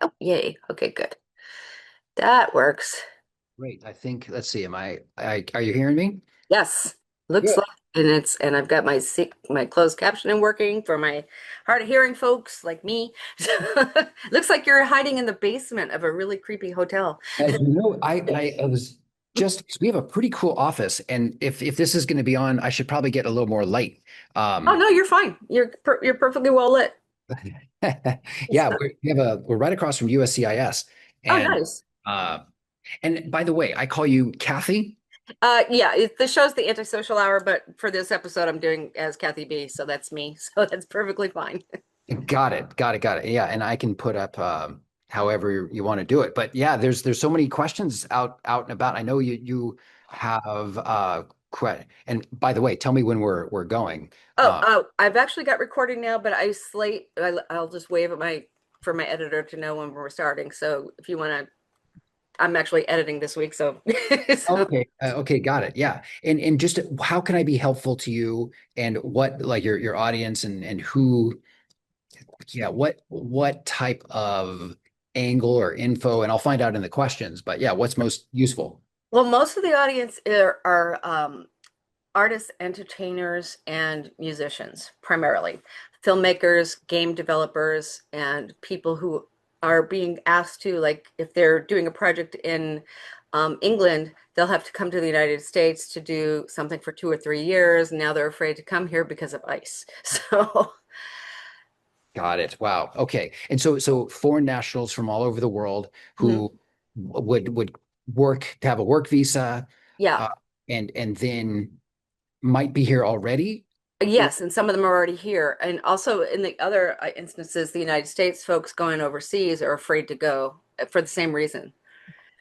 Oh, yay. Okay, good. That works. Great. I think, let's see, are you hearing me? Yes. Looks Good. like and I've got my closed captioning working for my hard of hearing folks like me. Looks like you're hiding in the basement of a really creepy hotel. As you know, I was just, we have a pretty cool office. And if this is going to be on, I should probably get a little more light. Oh Um, no, you're fine. You're perfectly well lit. yeah, we're right across from USCIS. Oh, And, nice. uh, and by the way, I call you Kathy. Yeah, the show's the Antisocial Hour, but for this episode, I'm doing as Kathy B, so that's me. So that's perfectly fine. Got it. Got it. Got it. Yeah. And I can put up however you want to do it. But yeah, there's so many questions out and about. I know you have and by the way, tell me when we're going. Uh I've actually got recording now, but I'll just wave at my for my editor to know when we're starting. So if you want to, I'm actually editing this week, so, so okay. Okay, got it. Yeah. And just how can I be helpful to you and what like your audience and who yeah, what type of angle or info and I'll find out in the questions, but yeah, what's most useful? well, most of the audience are artists, entertainers, and musicians, primarily filmmakers, game developers, and people who are being asked to, like, if they're doing a project in England, they'll have to come to the United States to do something for 2 or 3 years. Now they're afraid to come here because of ICE. So, Got it. Wow. Okay. And so foreign nationals from all over the world mhm. who would work to have a work visa, Yeah. uh, and then might be here already. Or Yes, and some of them are already here. And also in the other instances, the United States folks going overseas are afraid to go for the same reason.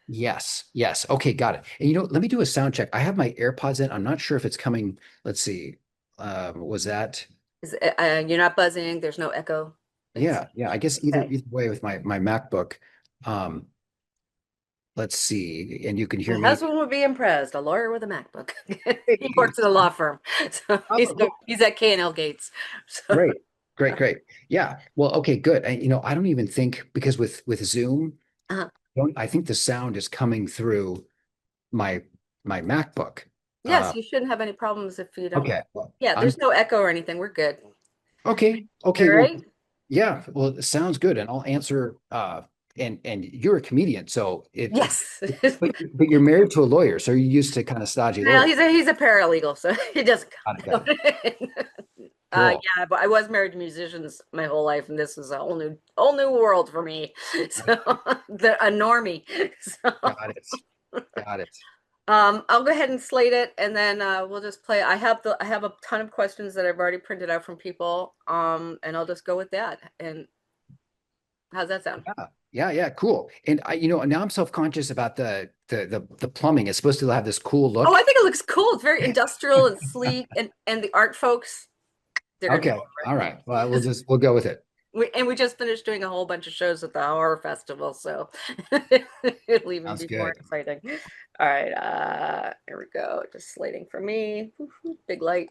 yes, yes. Okay, got it. And let me do a sound check. I have my AirPods in. I'm not sure if it's coming. Let's see. Was that? You're not buzzing, there's no echo. It's Yeah, yeah. I guess either okay. either way with my MacBook. Um, let's see. And you can My hear me. husband would be impressed, a lawyer with a MacBook. He works in a law firm. So Oh, he's at K&L Gates. So great. Great, great. Yeah. Well, okay, good. I don't even think because with Zoom, uh, I think the sound is coming through my my MacBook. yes, Uh you shouldn't have any problems if you don't. okay. Well, Yeah, I'm there's no echo or anything. We're good. okay. All Okay, well, right? yeah. Well, it sounds good and I'll answer and you're a comedian, so it Yes. but you're married to a lawyer, so you're used to kind of stodgy Well, lawyers. he's a paralegal, so he doesn't Got it, got count. it. Cool. Yeah, but I was married to musicians my whole life, and this is a whole new world for me. So a normie. So Got it. Got it. I'll go ahead and slate it, and then we'll just play. I have a ton of questions that I've already printed out from people, and I'll just go with that. And how's that sound? Yeah, yeah, yeah, cool. And now I'm self-conscious about the plumbing. It's supposed to have this cool Oh, I look. think it looks cool. It's very industrial and sleek, and the art folks, they're gonna Okay. go over All right. Well, we'll go with it. we just finished doing a whole bunch of shows at the horror festival, so it'll even Sounds be more good. exciting. All right, here we go. Just slating for me. Big light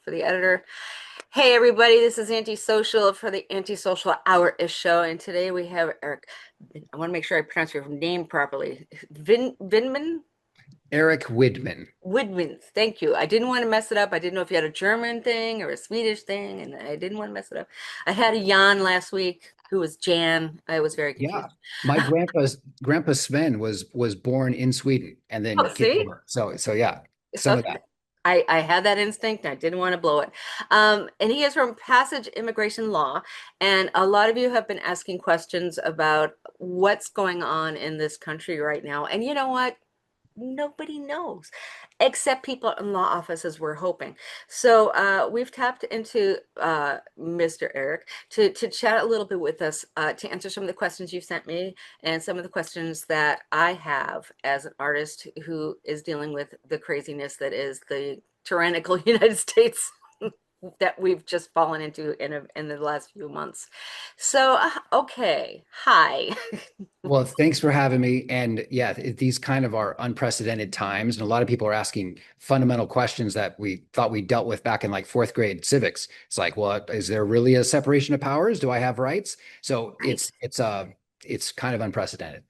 for the editor. Hey everybody, this is Antisocial for the Antisocial Hour-ish show, and today we have Eric. I want to make sure I pronounce your name properly. Vinman? Eric Widman. Woodman, thank you. I didn't want to mess it up. I didn't know if you had a German thing or a Swedish thing, and I didn't want to mess it up. I had a Jan last week who was Jan. I was very Yeah. confused. My grandpa Sven was born in Sweden and Oh, then came see? over. So yeah, some of Okay. that. I had that instinct. I didn't want to blow it. And he is from Passage Immigration Law. And a lot of you have been asking questions about what's going on in this country right now. And you know what? Nobody knows except people in law offices, we're hoping. So we've tapped into Mr. Eric to chat a little bit with us, to answer some of the questions you sent me and some of the questions that I have as an artist who is dealing with the craziness that is the tyrannical United States that we've just fallen into in the last few months. So, okay, hi. Well, thanks for having me. And yeah, these kind of are unprecedented times, and a lot of people are asking fundamental questions that we thought we dealt with back in like fourth grade civics. It's like, well, is there really a separation of powers? Do I have rights? So Right. it's it's kind of unprecedented.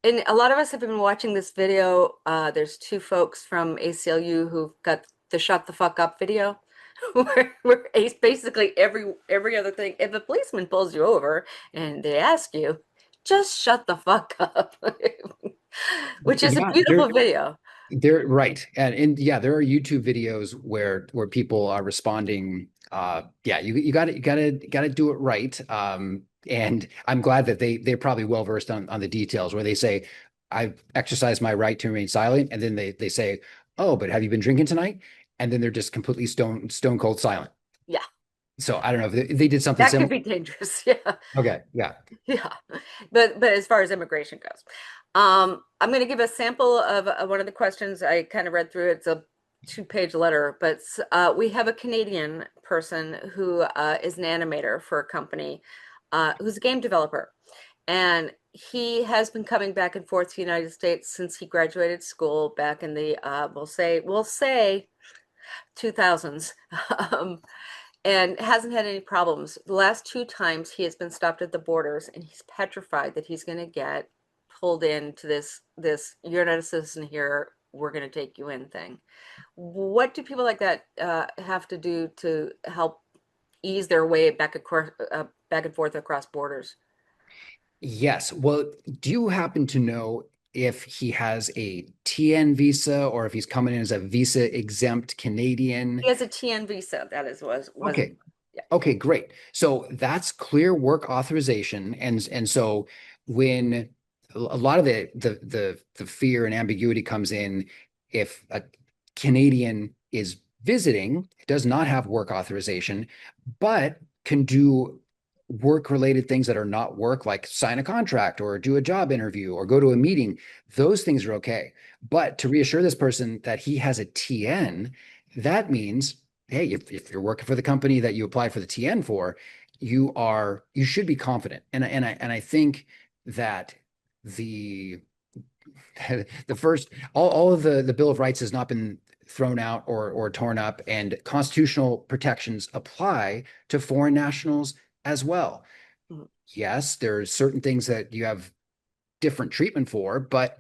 And a lot of us have been watching this video. There's two folks from ACLU who've got the shut the fuck up video, where basically every other thing. If a policeman pulls you over and they ask you, just shut the fuck up, which is a Yeah, beautiful video. they're right. And yeah, there are YouTube videos where people are responding. Yeah, you gotta do it right. And I'm glad that they're probably well versed on the details where they say, I've exercised my right to remain silent, and then they say, oh, but have you been drinking tonight? And then they're just completely stone cold silent. Yeah, So I don't know if they did something that could similar. be dangerous. Yeah. Okay, yeah. Yeah, but as far as immigration goes, I'm going to give a sample of one of the questions. I kind of read through it. It's a two-page letter, but we have a Canadian person who is an animator for a company, who's a game developer, and he has been coming back and forth to the United States since he graduated school back in the we'll say 2000s. Um, and hasn't had any problems. The last two times he has been stopped at the borders, and he's petrified that he's going to get pulled into this you're not a citizen here, we're going to take you in thing. What do people like that have to do to help ease their way back and forth across borders? Yes. Well, do you happen to know if he has a TN visa or if he's coming in as a visa exempt He Canadian? has a TN visa. That is was Okay. Yeah. Okay, great. So that's clear work authorization. And so when a lot of the fear and ambiguity comes in, if a Canadian is visiting, does not have work authorization, but can do work related things that are not work, like sign a contract or do a job interview or go to a meeting, those things are okay. But to reassure this person that he has a TN, that means, hey, if you're working for the company that you applied for the TN for, you should be confident. And I think that the the first all of the Bill of Rights has not been thrown out or torn up, and constitutional protections apply to foreign nationals as well. Mhm. Yes, there are certain things that you have different treatment for, but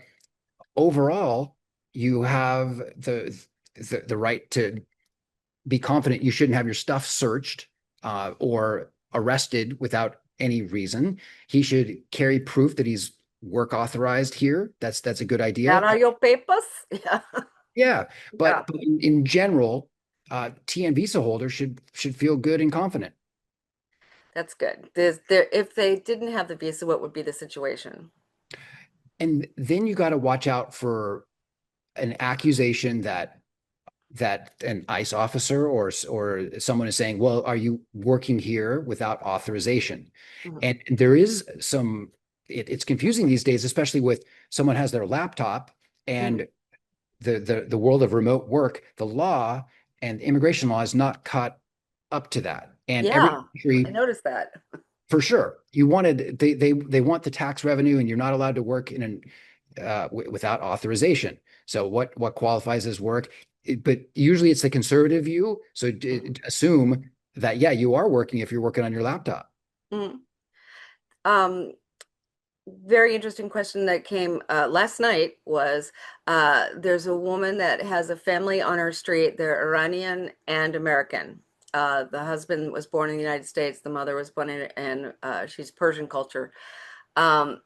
overall, you have the right to be confident. You shouldn't have your stuff searched or arrested without any reason. He should carry proof that he's work authorized here. That's a good idea. That are your papers? Yeah. Yeah, Yeah, but in general, TN visa holders should feel good and confident. that's good. There, if they didn't have the visa, what would be the situation? And then you got to watch out for an accusation that an ICE officer or someone is saying, well, are you working here without authorization? Mhm. And there is it's confusing these days, especially with someone has their laptop Mhm. and the world of remote work, the law and immigration law is not caught up to that. And every Yeah, I country, noticed that. for sure, they want the tax revenue, and you're not allowed to work in an without authorization. So what qualifies as work? But usually it's the conservative view. So Mhm. assume that, yeah, you are working if you're working on your laptop. Mhm. Um, Very interesting question that came last night was there's a woman that has a family on her street. They're Iranian and American. The husband was born in the United States. The mother was born in she's Persian culture. Um,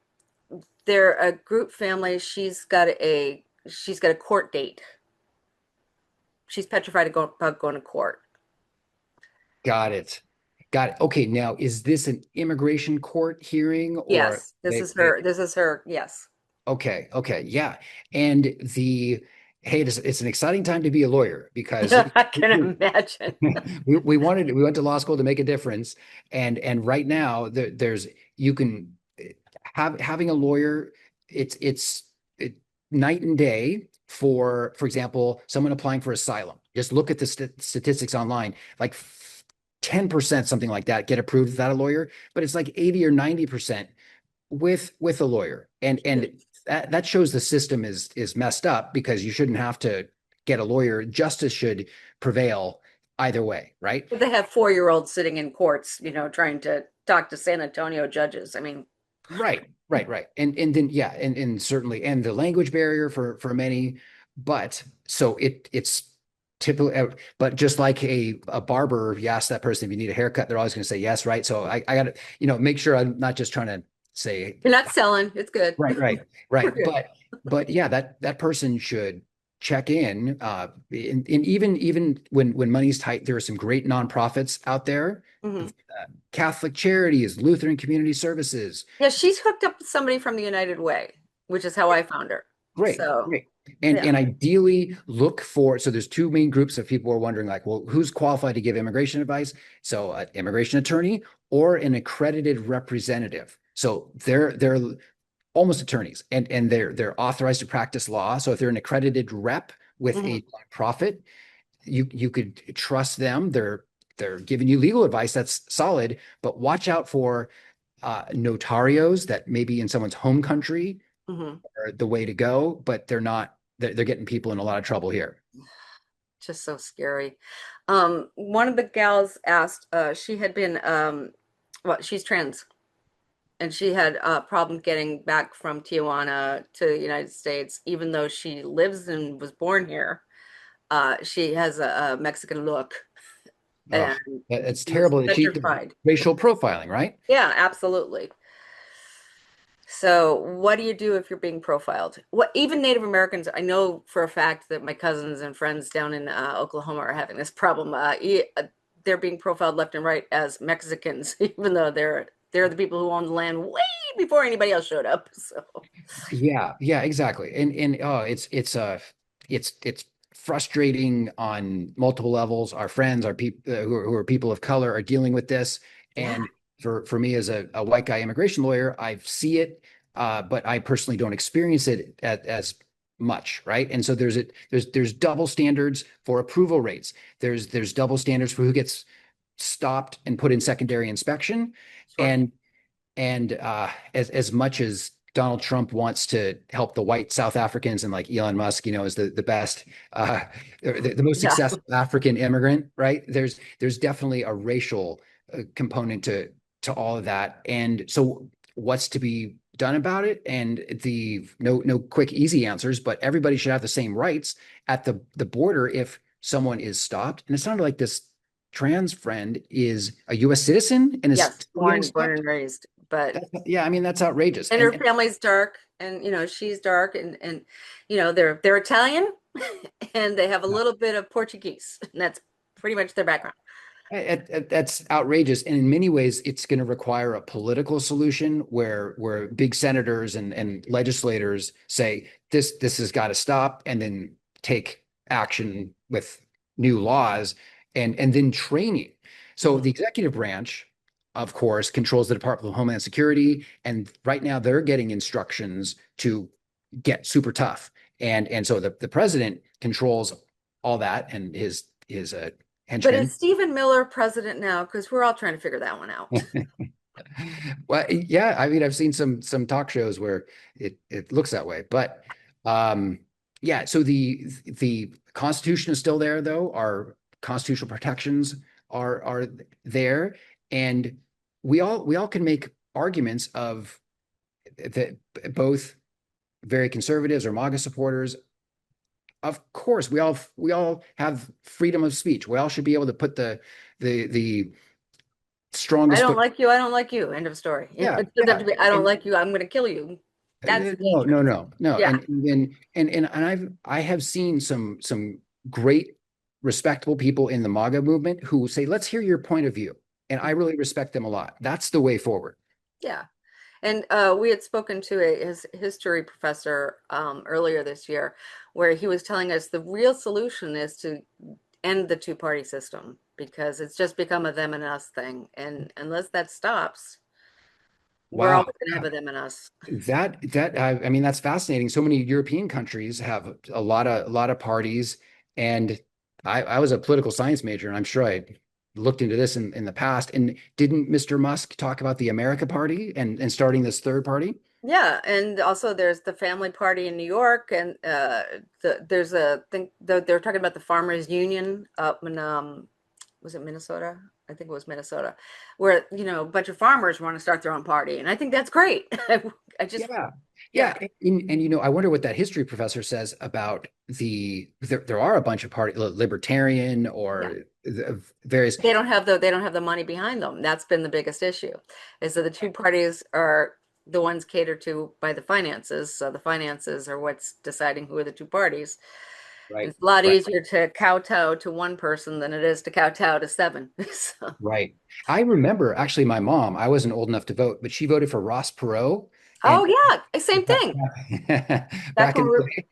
they're a group family. She's got a court date. She's petrified about going to court. Got it. Got it. Okay, now is this an immigration court hearing or Yes, this they is they her. This is her. Yes. okay, okay, yeah. And hey, it's an exciting time to be a lawyer because I can imagine. we went to law school to make a difference, and right now there's you can having a lawyer, it's night and day for example, someone applying for asylum. Just look at the statistics online, like 10%, something like that, get approved without a lawyer, but it's like 80 or 90% with a lawyer. And that shows the system is messed up because you shouldn't have to get a lawyer. Justice should prevail either way, right? They have 4-year-olds sitting in courts, trying to talk to San Antonio judges. I mean, Right. And then yeah, and certainly and the language barrier for many, but so it's typically but just like a barber, if you ask that person if you need a haircut, they're always going to say yes, right? So I gotta, make sure I'm not just trying to say You're not selling. It's good. We're right. good. But yeah, that person should check in. And even when money's tight, there are some great nonprofits out there. Mhm. Catholic Charities, Lutheran Community Services. Yeah, she's hooked up with somebody from the United Way, which is how I found her. So, Great. And yeah. ideally look for, so there's two main groups of people who are wondering like, well, who's qualified to give immigration advice? So an immigration attorney or an accredited representative. So they're almost attorneys and they're authorized to practice law. So if they're an accredited rep with Mhm. a nonprofit, you could trust them. They're giving you legal advice that's solid, but watch out for notarios that maybe in someone's home country Mhm. are the way to go, but they're not. They're getting people in a lot of trouble here. Just so scary. One of the gals asked, she had been, well, she's trans, and she had a problem getting back from Tijuana to the United States, even though she lives and was born here. She has a Mexican look, Oh, and it's she was terrible that petrified. racial profiling, right? Yeah, absolutely. So, what do you do if you're being profiled? What even Native Americans, I know for a fact that my cousins and friends down in Oklahoma are having this problem. They're being profiled left and right as Mexicans, even though they're the people who own the land way before anybody else showed up. So, Yeah, exactly. And oh, it's frustrating on multiple levels. Our friends, our people who are people of color are dealing with this. yeah, And for me as a white guy immigration lawyer, I see it, but I personally don't experience it as much, right? And so there's double standards for approval rates. There's double standards for who gets stopped and put in secondary inspection. sure. And as much as Donald Trump wants to help the white South Africans and like Elon Musk, is the best, the most Yeah. successful African immigrant, right? There's definitely a racial component to all of that, and so what's to be done about it? And the no quick easy answers, but everybody should have the same rights at the border if someone is stopped. And it sounded like this trans friend is a U.S. citizen and is Yes, still getting born stopped. and raised, but Yeah, I mean that's outrageous. and her family's dark, and she's dark, and they're Italian, and they have a little bit of Portuguese, and that's pretty much their background. that's outrageous. And in many ways, it's going to require a political solution where big senators and legislators say this has got to stop, and then take action with new laws and then training. So Mhm. the executive branch, of course, controls the Department of Homeland Security, and right now they're getting instructions to get super tough. And so the president controls all that and his But is henchmen. Stephen Miller president now? Because we're all trying to figure that one out. Well, yeah, I mean, I've seen some talk shows where it looks that way, but um, yeah. So the Constitution is still there, though. Our constitutional protections are there, and we all can make arguments of that both very conservatives or MAGA supporters. Of course, we all have freedom of speech. We all should be able to put the I strongest don't foot. like you. I don't like you. End of story. It doesn't have to Yeah. be, I don't And like you. I'm going to kill you. That's no, no, dangerous. no, no. Yeah. And I have seen some great respectable people in the MAGA movement who say, let's hear your point of view. And I really respect them a lot. That's the way forward. Yeah. And we had spoken to his history professor earlier this year, where he was telling us the real solution is to end the two-party system because it's just become a them and us thing. And unless that stops, we're Wow. always going to have a them and us. That I mean that's fascinating. So many European countries have a lot of parties, and I was a political science major, and I'm sure I looked into this in the past. And didn't Mr. Musk talk about the America Party and starting this third party? Yeah, and also there's the family party in New York, and there's a thing they're talking about the Farmers Union up in was it Minnesota? I think it was Minnesota, where, a bunch of farmers want to start their own party. And I think that's great. I just, Yeah. yeah, Yeah. And I wonder what that history professor says about there are a bunch of libertarian yeah. or various, They don't have the money behind them. That's been the biggest issue, is that the two parties are the ones catered to by the finances. So the finances are what's deciding who are the two parties. right, It's a lot right, easier to kowtow to one person than it is to kowtow to seven. So, right. I remember actually my mom, I wasn't old enough to vote, but she voted for Ross Perot oh and yeah, same back, thing. Back back when in we the were, day.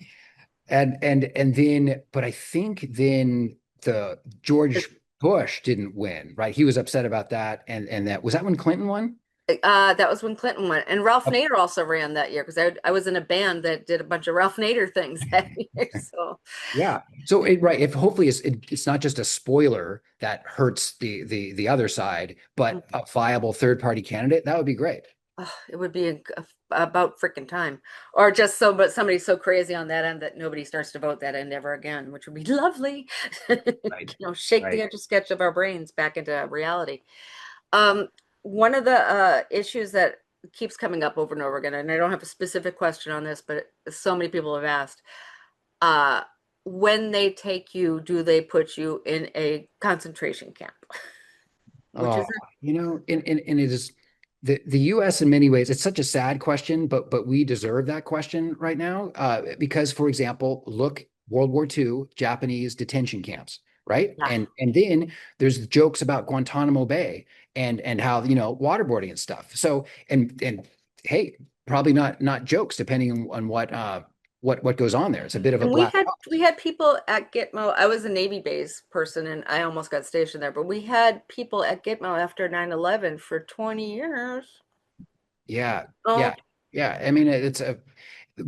And then, but I think then the George Bush didn't win, right? He was upset about that. And that was that when Clinton won? that was when Clinton went, and Ralph Oh, Nader also ran that year because I was in a band that did a bunch of Ralph Nader things that year. So, yeah. So right, if hopefully it's not just a spoiler that hurts the other side, but a viable third party candidate, that would be great. it would be about freaking time, or just but somebody so crazy on that end that nobody starts to vote that end ever again, which would be lovely. Right. Shake the Right. etch a sketch of our brains back into reality. Um, One of the issues that keeps coming up over and over again, and I don't have a specific question on this, but so many people have asked, uh, when they take you, do they put you in a concentration camp? Which Oh, is, and it is the US in many ways, it's such a sad question, but we deserve that question right now. Because for example, look, World War II, Japanese detention camps, right? yeah. And then there's jokes about Guantanamo Bay and how, waterboarding and stuff. So and hey, probably not jokes depending on what goes on there. It's a bit of a And we black had we box. had people at Gitmo. I was a Navy base person and I almost got stationed there, but we had people at Gitmo after 9/11 for 20 years. Yeah, Oh, yeah, yeah. I mean, it's a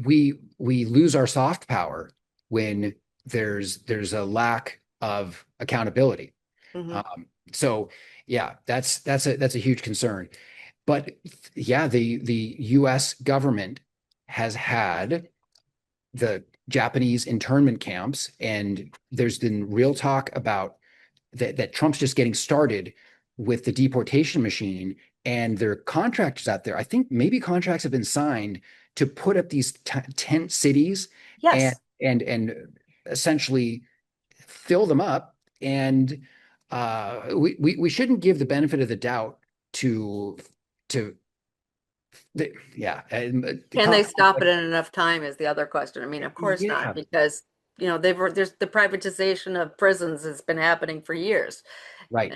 we lose our soft power when there's a lack of accountability. hmm. So yeah, that's a huge concern. But yeah, the U.S. government has had the Japanese internment camps, and there's been real talk about that Trump's just getting started with the deportation machine, and there are contractors out there. I think maybe contracts have been signed to put up these tent cities and Yes. and essentially fill them up. And we shouldn't give the benefit of the doubt to yeah. Can they stop it in enough time is the other question. I mean, of course not, Yeah, because there's the privatization of prisons has been happening for years. right.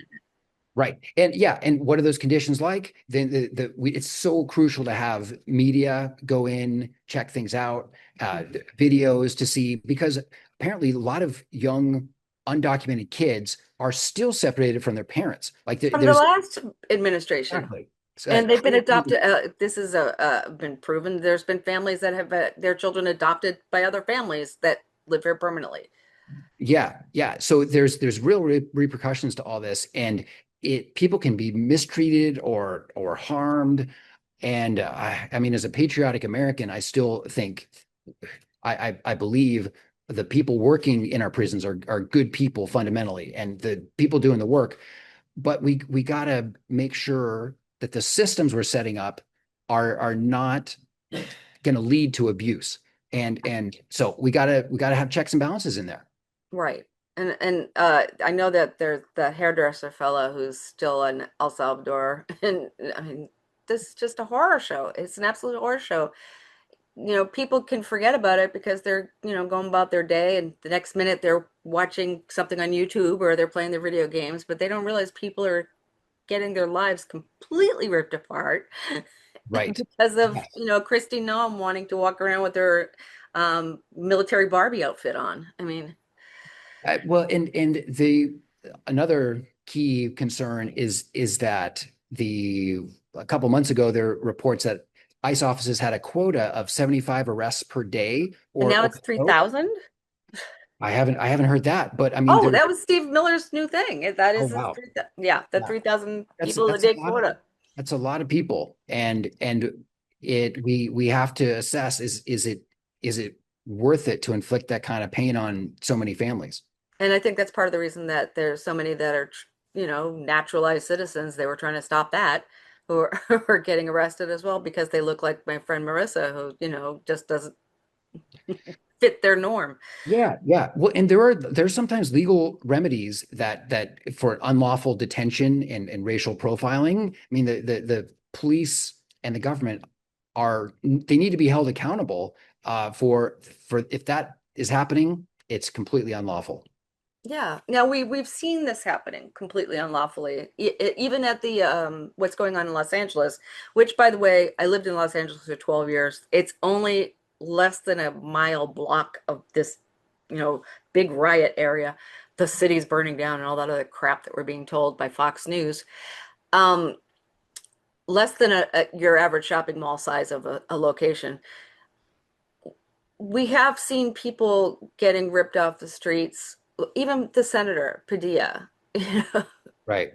Right. And yeah, and what are those conditions like? Then it's so crucial to have media go in, check things out, videos to see, because apparently a lot of young undocumented kids are still separated from their parents. Like From the there's last administration. exactly And they've been crazy. adopted. This has been proven. There's been families that have their children adopted by other families that live here permanently. Yeah, yeah. So there's real repercussions to all this, and people can be mistreated or harmed. And I mean, as a patriotic American, I still think I believe the people working in our prisons are good people fundamentally, and the people doing the work. But we got to make sure that the systems we're setting up are not going to lead to abuse, and so we gotta have checks and balances in there. Right. And I know that there's the hairdresser fella who's still in El Salvador. And I mean, this is just a horror show. It's an absolute horror show. People can forget about it because they're, going about their day and the next minute they're watching something on YouTube or they're playing their video games, but they don't realize people are getting their lives completely ripped apart Right. because of, Yes. Christy Noam wanting to walk around with her military Barbie outfit on. I mean, Well, and the another key concern is that the a couple months ago there were reports that ICE offices had a quota of 75 arrests per day and now or it's so. 3,000. I haven't heard that, but I mean Oh, there that was Steve Miller's new thing. That oh is his wow. yeah, the Yeah. 3,000 That's people a that's a day lot of quota. that's a lot of people. And we have to assess is it worth it to inflict that kind of pain on so many families? And I think that's part of the reason that there's so many that are naturalized citizens. They were trying to stop that, who are, who are getting arrested as well because they look like my friend Marissa, who, just doesn't fit their norm. Yeah, yeah. Well, and there's sometimes legal remedies that for unlawful detention and racial profiling. I mean, the police and the government they need to be held accountable for if that is happening, it's completely unlawful. Yeah. Now we've seen this happening completely unlawfully, even at the what's going on in Los Angeles, which by the way, I lived in Los Angeles for 12 years. It's only less than a mile block of this, big riot area. The city's burning down and all that other crap that we're being told by Fox News. Um, Less than your average shopping mall size of a location. We have seen people getting ripped off the streets, even the senator Padilla. Right.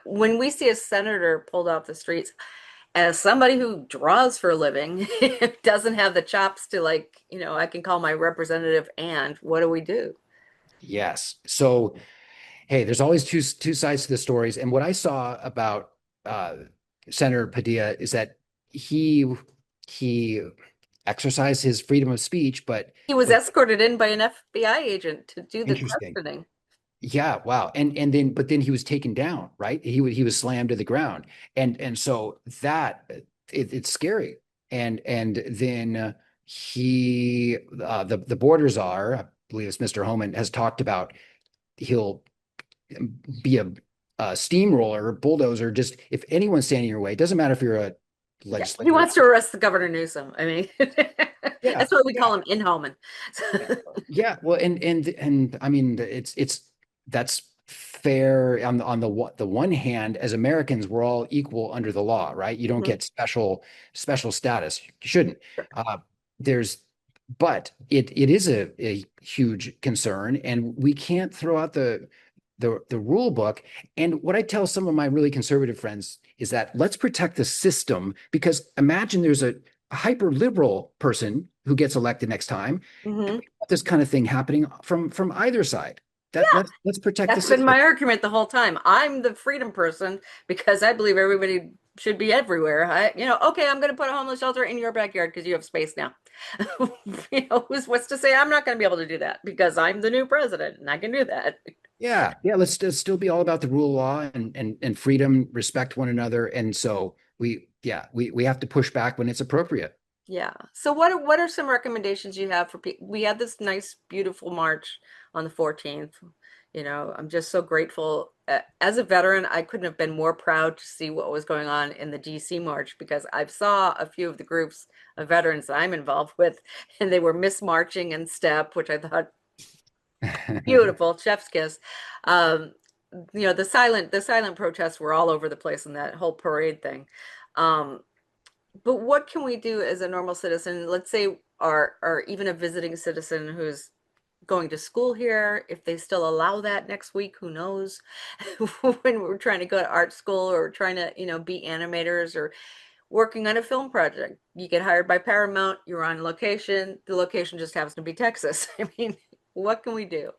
When we see a senator pulled off the streets, as somebody who draws for a living, doesn't have the chops to like, I can call my representative, and what do we do? Yes. So, hey, there's always two sides to the stories. And what I saw about uh, Senator Padilla is that he exercised his freedom of speech, He was but escorted in by an FBI agent to do the interesting. questioning. Yeah, wow. And then he was taken down, right? He was slammed to the ground. And so it's scary. And then the border czar, I believe it's Mr. Homan, has talked about he'll be a steamroller, bulldozer, just if anyone's standing in your way, it doesn't matter if you're a Yeah, he legislator. wants to arrest the Governor Newsom. I mean, Yeah, that's what we yeah. call him, Inhoman. Yeah, well, and I mean, it's that's fair on the one hand, as Americans, we're all equal under the law, right? You don't Mhm. get special status. You shouldn't. Uh, there's, but it is a huge concern, and we can't throw out the rule book. And what I tell some of my really conservative friends is that let's protect the system because imagine there's a hyper liberal person who gets elected next time Mhm. this kind of thing happening from either side. Let's protect the That's been system. my argument the whole time. I'm the freedom person because I believe everybody should be everywhere. Okay, I'm going to put a homeless shelter in your backyard because you have space now. What's to say I'm not going to be able to do that because I'm the new president and I can do that. Yeah, yeah. Let's still be all about the rule of law and freedom, respect one another, and so we have to push back when it's appropriate. Yeah. So what are some recommendations you have for people? We had this nice, beautiful march on the 14th. I'm just so grateful. As a veteran, I couldn't have been more proud to see what was going on in the DC march because I saw a few of the groups of veterans that I'm involved with, and they were mismarching in step, which I thought beautiful, chef's kiss. Um, the silent protests were all over the place in that whole parade thing. Um, but what can we do as a normal citizen? Let's say, or even a visiting citizen who's going to school here, if they still allow that next week, who knows? When we're trying to go to art school or trying to, be animators or working on a film project, you get hired by Paramount, you're on location, the location just happens to be Texas. I mean, what can we do?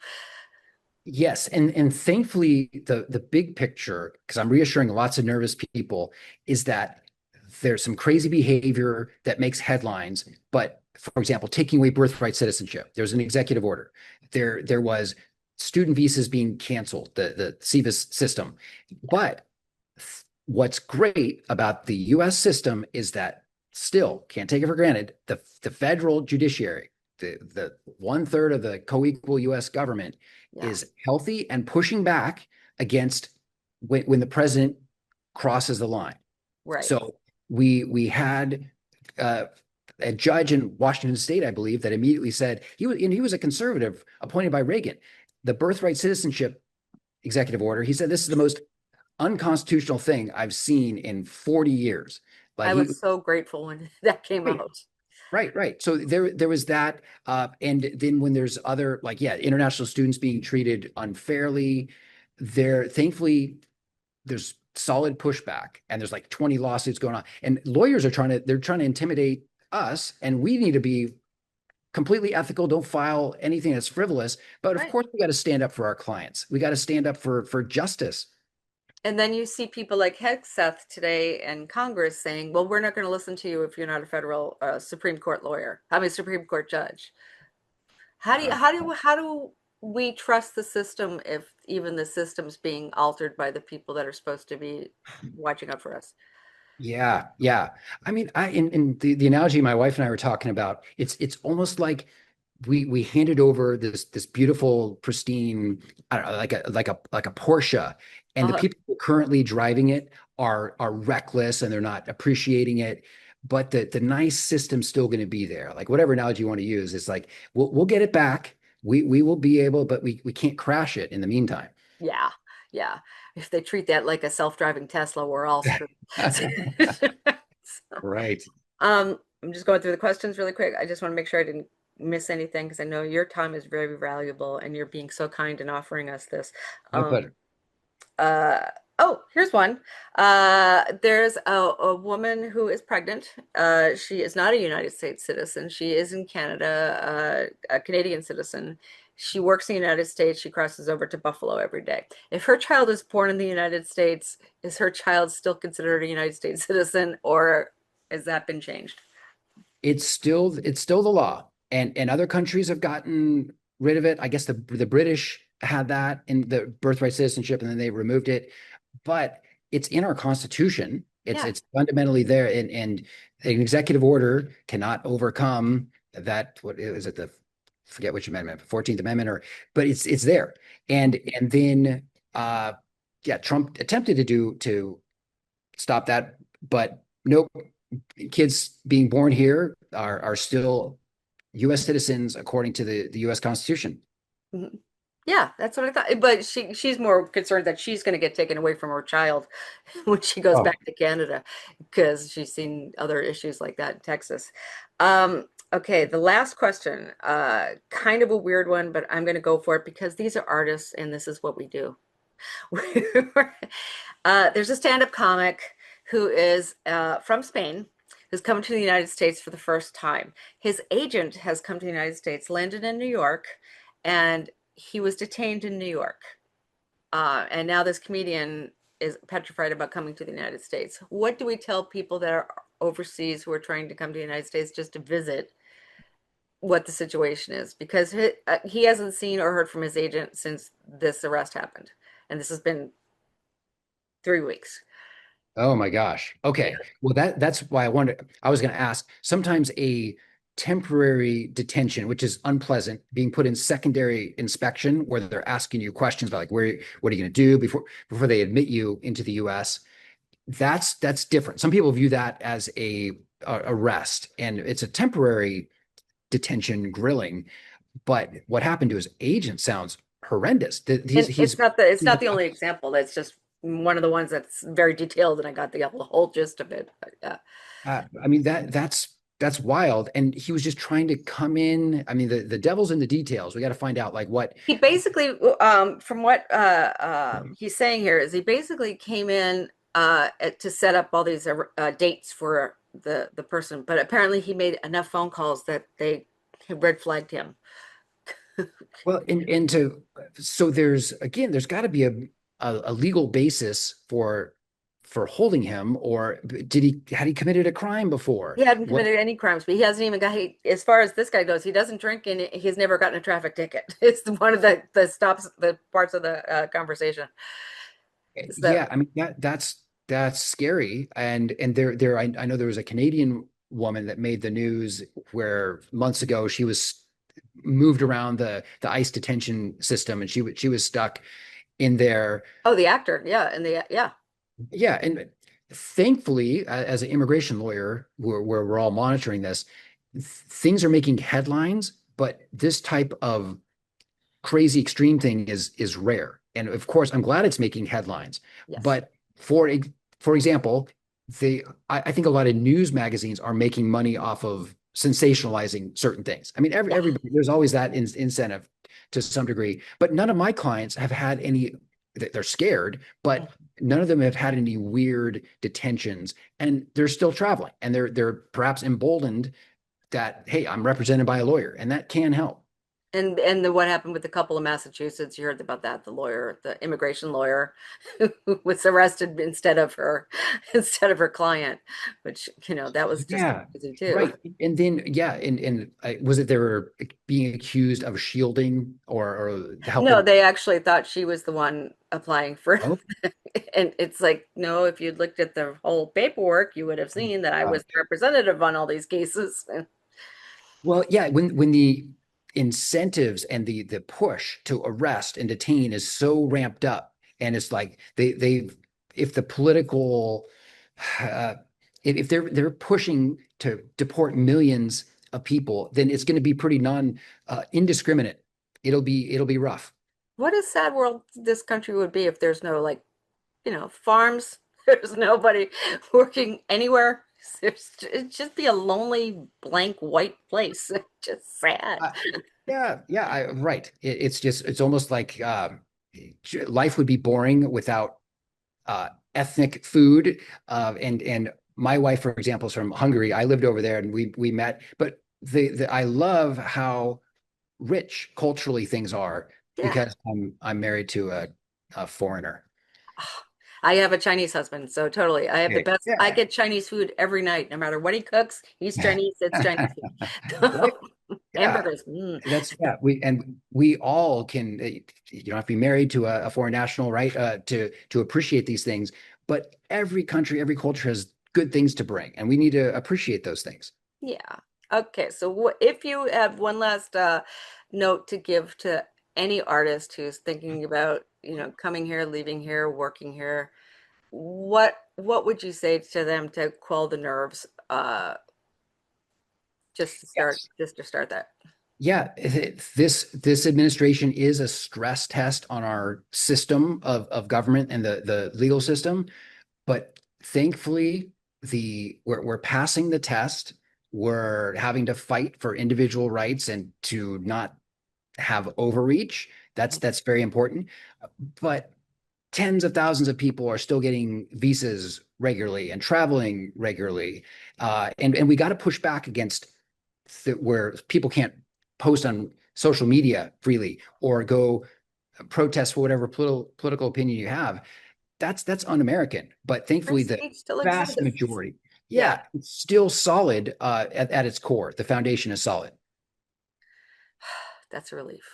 Yes, and thankfully the big picture, because I'm reassuring lots of nervous people, is that there's some crazy behavior that makes headlines. But for example, taking away birthright citizenship, there's an executive order. There was student visas being canceled, the SEVIS system. But what's great about the US system is that still can't take it for granted, the federal judiciary, the one-third of the co-equal US government Yeah, is healthy and pushing back against when the president crosses the line. right. So we had uh, a judge in Washington State, I believe, that immediately said he was a conservative appointed by Reagan. The birthright citizenship executive order. He said this is the most unconstitutional thing I've seen in 40 years. But I he was so grateful when that came right, out. right. So there was that, and then when there's other like international students being treated unfairly, there thankfully there's solid pushback and there's like 20 lawsuits going on and lawyers are trying to intimidate us and we need to be completely ethical, don't file anything that's frivolous. But of Right. course, we got to stand up for our clients. We got to stand up for justice. And then you see people like Hegseth today in Congress saying, well, we're not going to listen to you if you're not a federal Supreme Court lawyer. I mean, Supreme Court judge. Uh, How do we trust the system if even the system's being altered by the people that are supposed to be watching out for us? Yeah, yeah. I mean, in the analogy my wife and I were talking about, it's almost like we handed over this beautiful, pristine, I don't know, like a Porsche, and the Uh, people currently driving it are reckless and they're not appreciating it. But the nice system's still going to be there. Like whatever analogy you want to use, it's like we'll get it back. We will be able, but we can't crash it in the meantime. yeah, yeah. If they treat that like a self-driving Tesla, we're all screwed. Right. I'm just going through the questions really quick. I just want to make sure I didn't miss anything because I know your time is very valuable and you're being so kind in offering us this. My Um, pleasure. uh, oh, here's one. There's a woman who is pregnant. She is not a United States citizen. She is in Canada, a Canadian citizen. She works in the United States. She crosses over to Buffalo every day. If her child is born in the United States, is her child still considered a United States citizen, or has that been changed? It's still the law, and other countries have gotten rid of it. I guess the British had that in the birthright citizenship, and then they removed it. But it's in our Constitution. It's Yeah. it's fundamentally there, and an executive order cannot overcome that. What is it? The forget which amendment, 14th Amendment, or but it's there. And then yeah, Trump attempted to stop that, but nope. Kids being born here are still U.S. citizens according to the U.S. Constitution. Mhm. Yeah, that's what I thought. But she's more concerned that she's going to get taken away from her child when she goes Oh, back to Canada because she's seen other issues like that in Texas. Okay, the last question, kind of a weird one, but I'm going to go for it because these are artists and this is what we do. There's a stand-up comic who is from Spain, who's come to the United States for the first time. His agent has come to the United States, landed in New York, and he was detained in New York. And now this comedian is petrified about coming to the United States. What do we tell people that are overseas who are trying to come to the United States just to visit what the situation is? Because he hasn't seen or heard from his agent since this arrest happened. And this has been 3 weeks. oh my gosh. Okay. Well, that's why I was going to ask. Sometimes a temporary detention, which is unpleasant, being put in secondary inspection, where they're asking you questions about like what are you going to do before they admit you into the U.S. That's different. Some people view that as a arrest, and it's a temporary detention grilling. But what happened to his agent sounds horrendous. And it's not the He's only example. That's just one of the ones that's very detailed, and I got the whole gist of it. But, I mean that's wild. And he was just trying to come in. I mean, the devil's in the details. We got to find out like what. he basically, from what he's saying here, is he basically came in to set up all these dates for the person, but apparently he made enough phone calls that they red flagged him. Well, and to so there's got to be a legal basis for holding him, or had he committed a crime before? He hadn't What? committed any crimes, but he hasn't even got. As far as this guy goes, he doesn't drink, and he's never gotten a traffic ticket. It's one of the stops, the parts of the conversation. So, Yeah, I mean that's scary. And I know there was a Canadian woman that made the news where months ago she was moved around the ICE detention system, and she was stuck in there. oh, the actor, yeah, and the yeah, Yeah, and thankfully, as an immigration lawyer, where we're all monitoring this, things are making headlines, but this type of crazy extreme thing is rare. And of course, I'm glad it's making headlines. yes, But for example, I think a lot of news magazines are making money off of sensationalizing certain things. I mean, yeah. everybody there's always that incentive to some degree, but none of my clients have had any. They're scared, but none of them have had any weird detentions, and they're still traveling, and they're perhaps emboldened that, hey, I'm represented by a lawyer, and that can help. And what happened with the couple in Massachusetts? You heard about that, the lawyer, the immigration lawyer who was arrested instead of her client, which, that was just Yeah, crazy too. right. And then yeah, and was it they were being accused of shielding or No, helping? they actually thought she was the one applying for, Oh, and it's like, no, if you'd looked at the whole paperwork, you would have seen that I was the representative on all these cases. well, yeah, when the incentives and the push to arrest and detain is so ramped up, and it's like they've if the political uh, if they're pushing to deport millions of people, then it's going to be pretty non indiscriminate. It'll be rough. What a sad world this country would be if there's no, like, farms. There's nobody working anywhere. It'd just be a lonely, blank, white place. Just sad. Uh, yeah, yeah, right. It's almost like life would be boring without ethnic food. And my wife, for example, is from Hungary. I lived over there, and we met. But the I love how rich culturally things are Yeah. because I'm married to a foreigner. I have a Chinese husband, so totally. I have the Okay. best. I Yeah. get Chinese food every night, no matter what he cooks. He's Chinese, it's Chinese Right. food. Yeah. Hamburgers. Mm. That's yeah. We all can. You don't have to be married to a foreign national, right? To appreciate these things. But every country, every culture has good things to bring, and we need to appreciate those things. Yeah. Okay. So if you have one last note to give to any artist who's thinking about, coming here, leaving here, working here, what would you say to them to quell the nerves, Yes. just to start that? Yeah, this administration is a stress test on our system of government and the legal system. But thankfully, we're passing the test. We're having to fight for individual rights and to not have overreach. That's very important. But tens of thousands of people are still getting visas regularly and traveling regularly, and we got to push back against where people can't post on social media freely or go protest for whatever political opinion you have. That's un-American. But Free thankfully, the speech still vast exists. majority, Yeah. yeah, it's still solid at its core. The foundation is solid. That's a relief.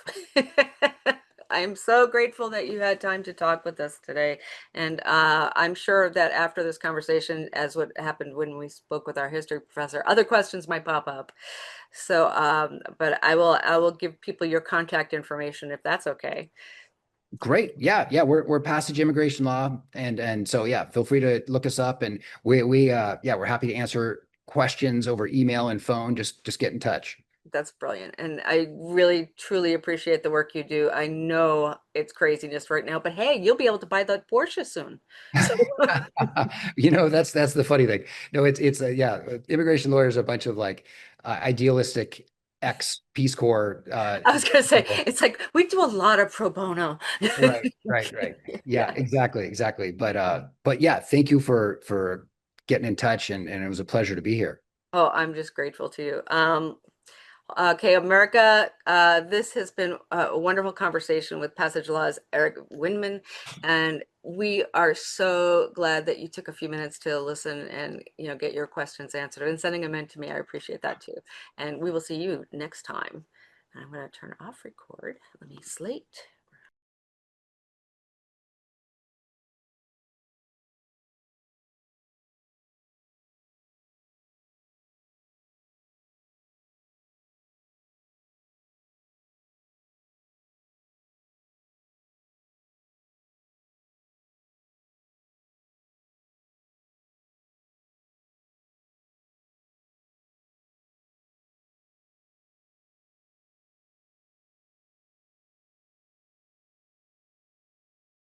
I'm so grateful that you had time to talk with us today. And I'm sure that after this conversation, as what happened when we spoke with our history professor, other questions might pop up. So, but I will give people your contact information if that's okay. Great. Yeah, yeah, we're passage immigration law, and so yeah, feel free to look us up, and we yeah, we're happy to answer questions over email and phone. Just get in touch. That's brilliant. And I really, truly appreciate the work you do. I know it's craziness right now, but hey, you'll be able to buy that Porsche soon. So That's the funny thing. No, it's yeah, immigration lawyers are a bunch of like idealistic ex Peace Corps I was gonna say, people. it's like we do a lot of pro bono. Right, right, right. Yeah, Yeah. exactly, exactly. But yeah, thank you for getting in touch, and it was a pleasure to be here. Oh, I'm just grateful to you. Okay, America, this has been a wonderful conversation with Passage Law's Erick Windman, and we are so glad that you took a few minutes to listen and get your questions answered and sending them in to me. I appreciate that too. And we will see you next time. And I'm going to turn off record. Let me slate.